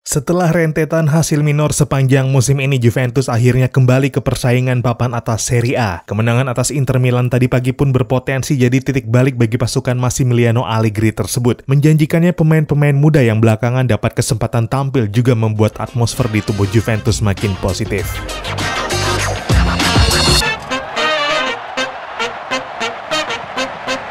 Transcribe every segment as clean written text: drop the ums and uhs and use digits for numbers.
Setelah rentetan hasil minor sepanjang musim ini, Juventus akhirnya kembali ke persaingan papan atas Serie A. Kemenangan atas Inter Milan tadi pagi pun berpotensi jadi titik balik bagi pasukan Massimiliano Allegri tersebut. Menjanjikannya pemain-pemain muda yang belakangan dapat kesempatan tampil juga membuat atmosfer di tubuh Juventus makin positif.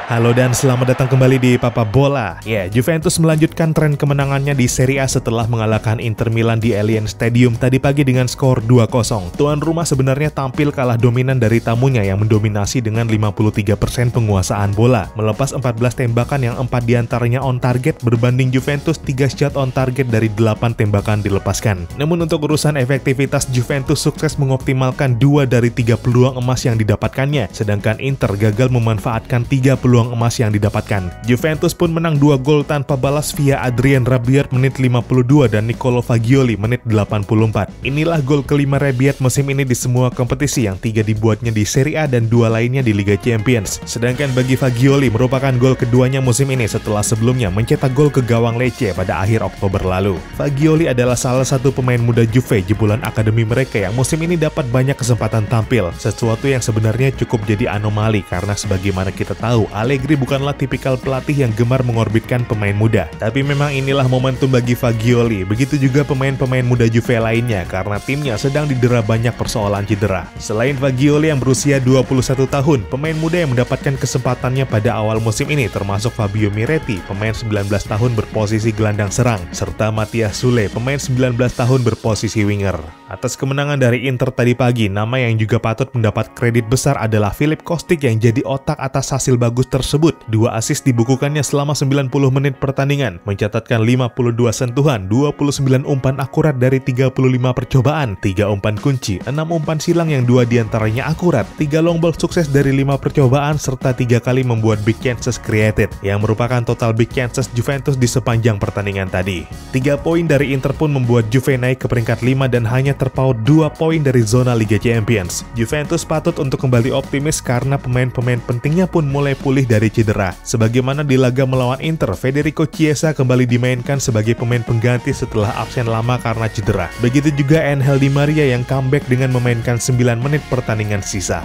Halo dan selamat datang kembali di Papa Bola. Juventus melanjutkan tren kemenangannya di Serie A setelah mengalahkan Inter Milan di Allianz Stadium tadi pagi dengan skor 2-0. Tuan rumah sebenarnya tampil kalah dominan dari tamunya yang mendominasi dengan 53% penguasaan bola. Melepas 14 tembakan yang 4 diantaranya on target berbanding Juventus 3 shot on target dari 8 tembakan dilepaskan. Namun untuk urusan efektivitas, Juventus sukses mengoptimalkan 2 dari 3 peluang emas yang didapatkannya, sedangkan Inter gagal memanfaatkan 3 peluang emas yang didapatkan. Juventus pun menang 2 gol tanpa balas via Adrien Rabiot menit 52 dan Nicolo Fagioli menit 84. Inilah gol kelima Rabiot musim ini di semua kompetisi, yang 3 dibuatnya di Serie A dan 2 lainnya di Liga Champions. Sedangkan bagi Fagioli merupakan gol keduanya musim ini setelah sebelumnya mencetak gol ke gawang Lecce pada akhir Oktober lalu. Fagioli adalah salah satu pemain muda Juve jebolan akademi mereka yang musim ini dapat banyak kesempatan tampil, sesuatu yang sebenarnya cukup jadi anomali karena sebagaimana kita tahu, Allegri bukanlah tipikal pelatih yang gemar mengorbitkan pemain muda. Tapi memang inilah momentum bagi Fagioli. Begitu juga pemain-pemain muda Juve lainnya karena timnya sedang didera banyak persoalan cedera. Selain Fagioli yang berusia 21 tahun, pemain muda yang mendapatkan kesempatannya pada awal musim ini termasuk Fabio Miretti, pemain 19 tahun berposisi gelandang serang, serta Mathias Sule, pemain 19 tahun berposisi winger. Atas kemenangan dari Inter tadi pagi, nama yang juga patut mendapat kredit besar adalah Filip Kostic yang jadi otak atas hasil bagus tersebut. 2 assist dibukukannya selama 90 menit pertandingan, mencatatkan 52 sentuhan, 29 umpan akurat dari 35 percobaan, 3 umpan kunci, 6 umpan silang yang 2 diantaranya akurat, 3 long ball sukses dari 5 percobaan, serta 3 kali membuat big chances created, yang merupakan total big chances Juventus di sepanjang pertandingan tadi. 3 poin dari Inter pun membuat Juve naik ke peringkat 5 dan hanya terpaut 2 poin dari zona Liga Champions. Juventus patut untuk kembali optimis karena pemain-pemain pentingnya pun mulai pulih dari cedera. Sebagaimana di laga melawan Inter, Federico Chiesa kembali dimainkan sebagai pemain pengganti setelah absen lama karena cedera. Begitu juga Angel Di Maria yang comeback dengan memainkan 9 menit pertandingan sisa.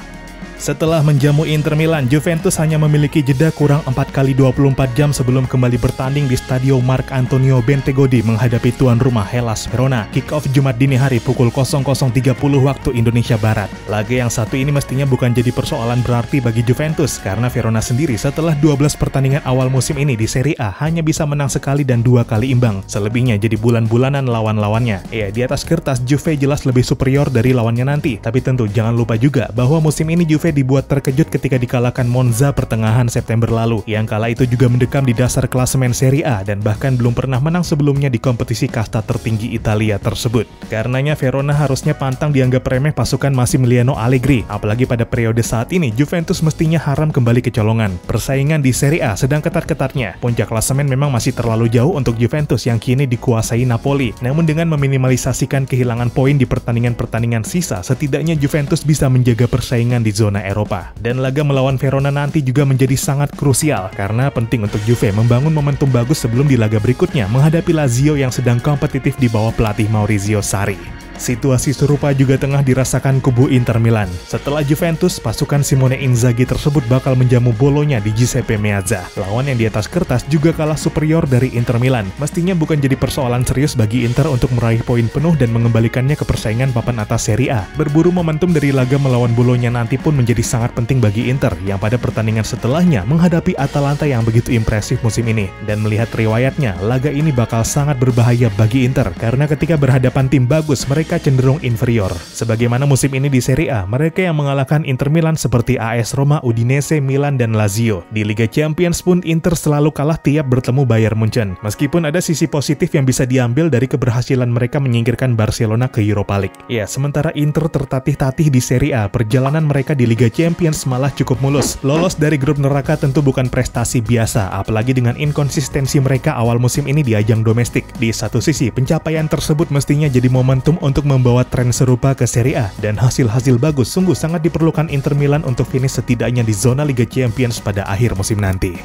Setelah menjamu Inter Milan, Juventus hanya memiliki jeda kurang 4 kali 24 jam sebelum kembali bertanding di Stadio Marc Antonio Bentegodi menghadapi tuan rumah Hellas Verona. Kick-off Jumat dini hari pukul 00.30 waktu Indonesia Barat. Laga yang satu ini mestinya bukan jadi persoalan berarti bagi Juventus, karena Verona sendiri setelah 12 pertandingan awal musim ini di Serie A hanya bisa menang sekali dan 2 kali imbang. Selebihnya jadi bulan-bulanan lawan-lawannya. Di atas kertas Juve jelas lebih superior dari lawannya nanti, tapi tentu jangan lupa juga bahwa musim ini Juve dibuat terkejut ketika dikalahkan Monza pertengahan September lalu, yang kala itu juga mendekam di dasar klasemen Serie A dan bahkan belum pernah menang sebelumnya di kompetisi kasta tertinggi Italia tersebut. Karenanya Verona harusnya pantang dianggap remeh pasukan Massimiliano Allegri, apalagi pada periode saat ini Juventus mestinya haram kembali kecolongan. Persaingan di Serie A sedang ketat-ketatnya. Puncak klasemen memang masih terlalu jauh untuk Juventus yang kini dikuasai Napoli. Namun dengan meminimalisasikan kehilangan poin di pertandingan-pertandingan sisa, setidaknya Juventus bisa menjaga persaingan di zona Eropa. Dan laga melawan Verona nanti juga menjadi sangat krusial karena penting untuk Juve membangun momentum bagus sebelum di laga berikutnya menghadapi Lazio yang sedang kompetitif di bawah pelatih Maurizio Sarri. Situasi serupa juga tengah dirasakan kubu Inter Milan. Setelah Juventus, pasukan Simone Inzaghi tersebut bakal menjamu Bolonya di Giuseppe Meazza. Lawan yang di atas kertas juga kalah superior dari Inter Milan. Mestinya bukan jadi persoalan serius bagi Inter untuk meraih poin penuh dan mengembalikannya ke persaingan papan atas Serie A. Berburu momentum dari laga melawan Bolonya nanti pun menjadi sangat penting bagi Inter, yang pada pertandingan setelahnya menghadapi Atalanta yang begitu impresif musim ini. Dan melihat riwayatnya, laga ini bakal sangat berbahaya bagi Inter, karena ketika berhadapan tim bagus, mereka cenderung inferior. Sebagaimana musim ini di Serie A, mereka yang mengalahkan Inter Milan seperti AS Roma, Udinese, Milan, dan Lazio. Di Liga Champions pun Inter selalu kalah tiap bertemu Bayern Munchen. Meskipun ada sisi positif yang bisa diambil dari keberhasilan mereka menyingkirkan Barcelona ke Europa League. Sementara Inter tertatih-tatih di Serie A, perjalanan mereka di Liga Champions malah cukup mulus. Lolos dari grup neraka tentu bukan prestasi biasa, apalagi dengan inkonsistensi mereka awal musim ini di ajang domestik. Di satu sisi, pencapaian tersebut mestinya jadi momentum untuk membawa tren serupa ke Serie A, dan hasil-hasil bagus sungguh sangat diperlukan Inter Milan untuk finish setidaknya di zona Liga Champions pada akhir musim nanti.